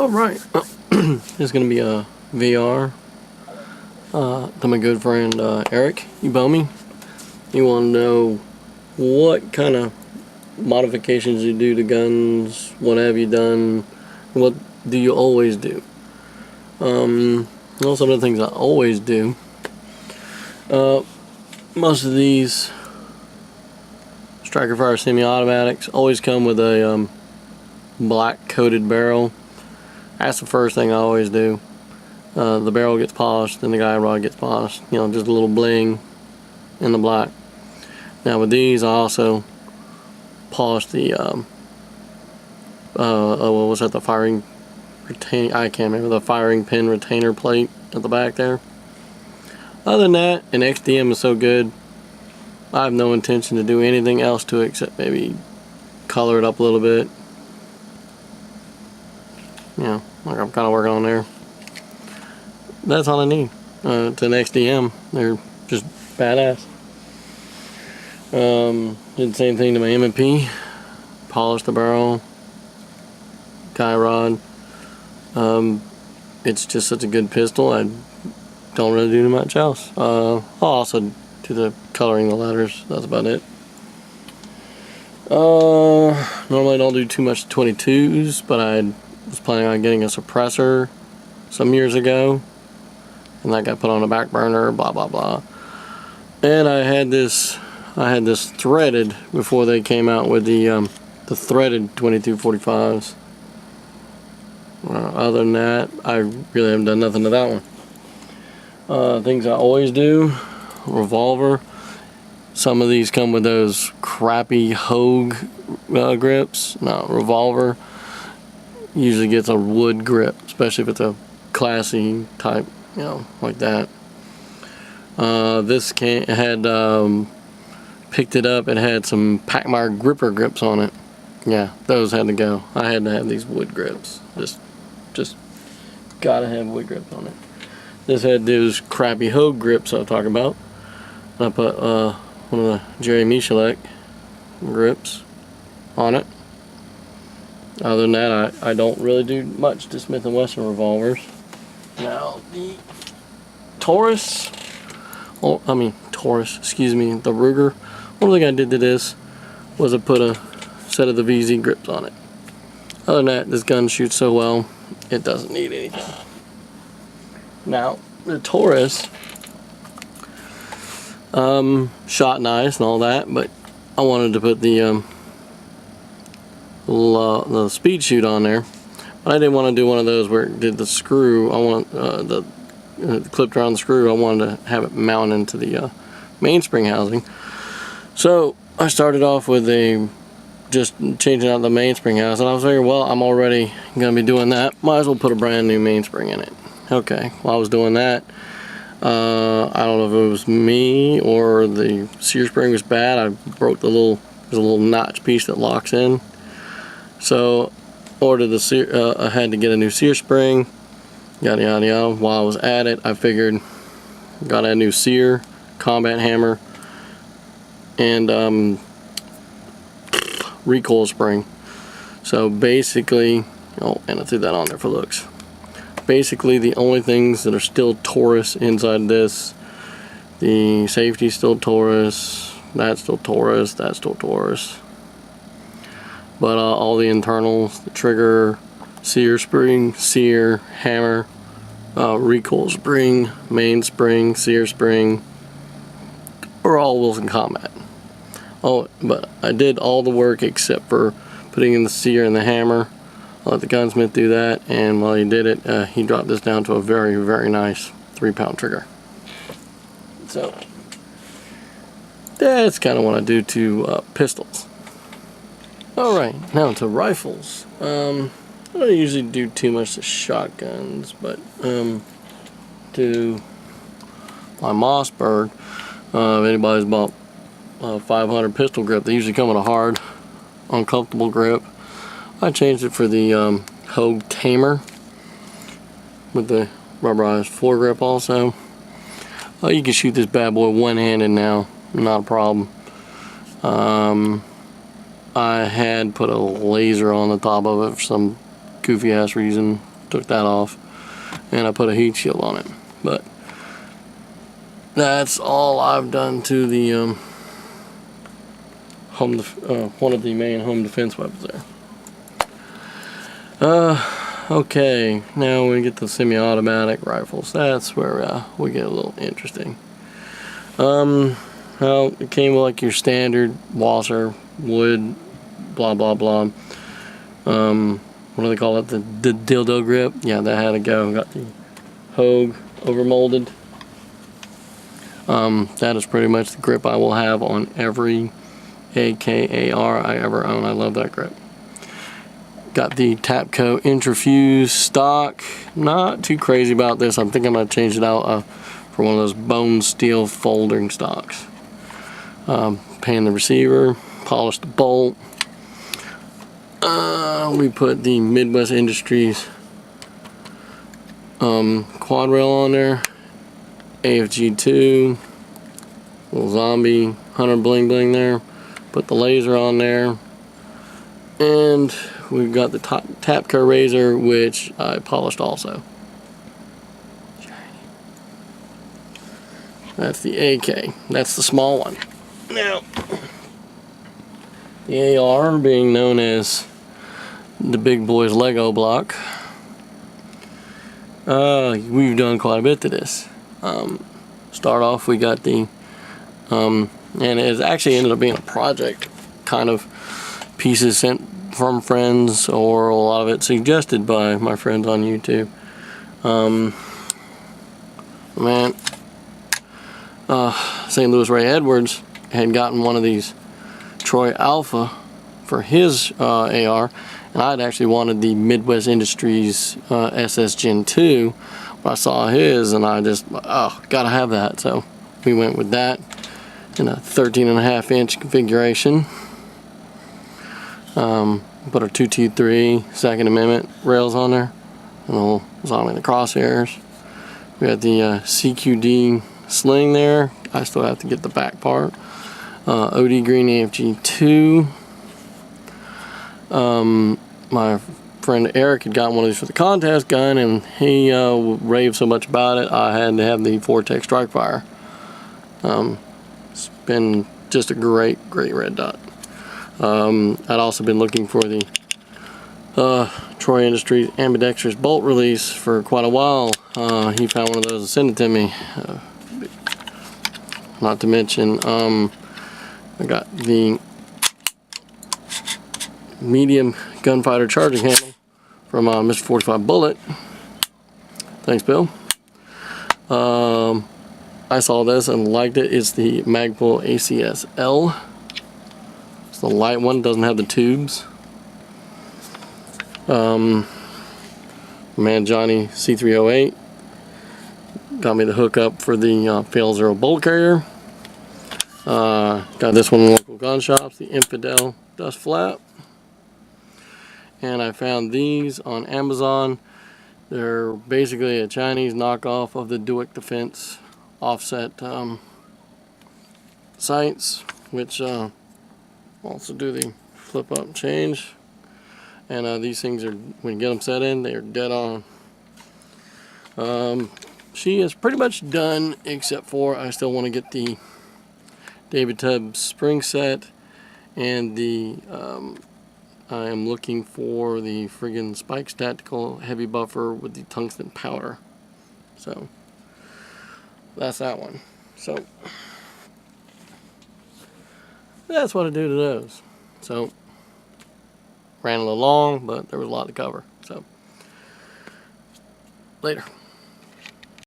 Alright, it's going to be a VR to my good friend Eric Ebomi. You want to know what kind of modifications you do to guns, what have you done, what do you always do. Well, some of the things I always do, most of these striker fire semi-automatics always come with a black coated barrel. That's the first thing I always do. The barrel gets polished and the guide rod gets polished. You know, just a little bling in the black. Now with these, I also polish the what was that? The firing retain. I can't remember the firing pin retainer plate at the back there. Other than that, an XDM is so good. I have no intention to do anything else to it except maybe color it up a little bit. Yeah, like I'm kind of working on there. That's all I need. It's an XDM. They're just badass. Did the same thing to my M&P. Polished the barrel. Guide rod. It's just such a good pistol. I don't really do much else. I'll also do the coloring the letters. That's about it. Normally I don't do too much 22s, but I was planning on getting a suppressor some years ago, and that got put on the back burner, blah blah blah. And I had this threaded before they came out with the threaded 2245s. Other than that, I really haven't done nothing to that one. Things I always do: revolver. Some of these come with those crappy Hogue grips. No, revolver usually gets a wood grip, especially if it's a classy type, you know, like that. This had picked it up. It had some Pachmayr gripper grips on it. Yeah, those had to go. I had to have these wood grips. Just gotta have wood grips on it. This had those crappy Hogue grips I was talking about. I put one of the Jerry Michalek grips on it. Other than that, I don't really do much to Smith & Wesson revolvers. Now the Taurus, excuse me, the Ruger. One thing I did to this was I put a set of the VZ grips on it. Other than that, this gun shoots so well, it doesn't need anything. Now the Taurus shot nice and all that, but I wanted to put the speed shoot on there, but I didn't want to do one of those where it did the screw. I want the clipped around the screw. I wanted to have it mount into the mainspring housing. So I started off with just changing out the mainspring housing. I was figuring, well, I'm already going to be doing that. Might as well put a brand new mainspring in it. Okay, while I was doing that, I don't know if it was me or the sear spring was bad. I broke there's a little notch piece that locks in. So ordered the sear, I had to get a new sear spring, yada yada yada. While I was at it, I figured got a new sear, combat hammer, and recoil spring. So basically, oh, and I threw that on there for looks. Basically, the only things that are still Taurus inside this, the safety still Taurus, that's still Taurus, that's still Taurus. But all the internals, the trigger, sear spring, sear, hammer, recoil spring, mainspring, sear spring, are all Wilson Combat. Oh, but I did all the work except for putting in the sear and the hammer. I let the gunsmith do that, and while he did it, he dropped this down to a very, very nice 3-pound trigger. So that's kind of what I do to pistols. Alright, now to rifles. I don't usually do too much to shotguns, but to my Mossberg, if anybody's bought a 500 pistol grip, they usually come with a hard, uncomfortable grip. I changed it for the Hogue Tamer with the rubberized foregrip also. You can shoot this bad boy one-handed now, not a problem. I had put a laser on the top of it for some goofy ass reason. took that off, and I put a heat shield on it. But that's all I've done to the one of the main home defense weapons there. Okay, now we get the semi-automatic rifles. That's where we get a little interesting. Well, it came with like your standard washer, wood, blah blah blah. What do they call it? The dildo grip. Yeah, that had to go. Got the Hogue over molded. That is pretty much the grip I will have on every AKAR I ever own. I love that grip. Got the Tapco Intrafuse stock. Not too crazy about this. I think I'm going to change it out for one of those bone steel folding stocks. Pan the receiver, polished the bolt. We put the Midwest Industries quad rail on there. AFG2, little zombie hunter bling bling there. Put the laser on there. And we've got the Tapco razor, which I polished also. That's the AK. That's the small one. Now, the AR, being known as the big boy's Lego block, we've done quite a bit to this. Start off, we got the, and it actually ended up being a project, kind of pieces sent from friends, or a lot of it suggested by my friends on YouTube. St. Louis Ray Edwards had gotten one of these Troy Alpha for his AR, and I'd actually wanted the Midwest Industries SS Gen 2. I saw his and I just, gotta have that. So we went with that in a 13.5-inch configuration. Put our 223 Second Amendment rails on there, and the little zombie in the crosshairs. We got the CQD sling there. I still have to get the back part. OD Green AFG 2. My friend Eric had gotten one of these for the contest gun, and he raved so much about it, I had to have the Vortex Strike Fire. It's been just a great red dot. I'd also been looking for the Troy Industries ambidextrous bolt release for quite a while. He found one of those and sent it to me. Not to mention, I got the medium gunfighter charging handle from Mr. 45 Bullet. Thanks, Bill. I saw this and liked it. It's the Magpul ACS-L. It's the light one, doesn't have the tubes. Man Johnny C308 got me the hookup for the Fail Zero bolt carrier. Got this one in local gun shops, the Infidel dust flap. And I found these on Amazon. They're basically a Chinese knockoff of the Duick Defense offset sights, which also do the flip up change. And these things are, when you get them set in, they are dead on. She is pretty much done, except for I still want to get the David Tubbs spring set, and the I am looking for the friggin' Spikes Tactical heavy buffer with the tungsten powder. So that's that one. So that's what I do to those. So ran a little long, but there was a lot to cover. So later.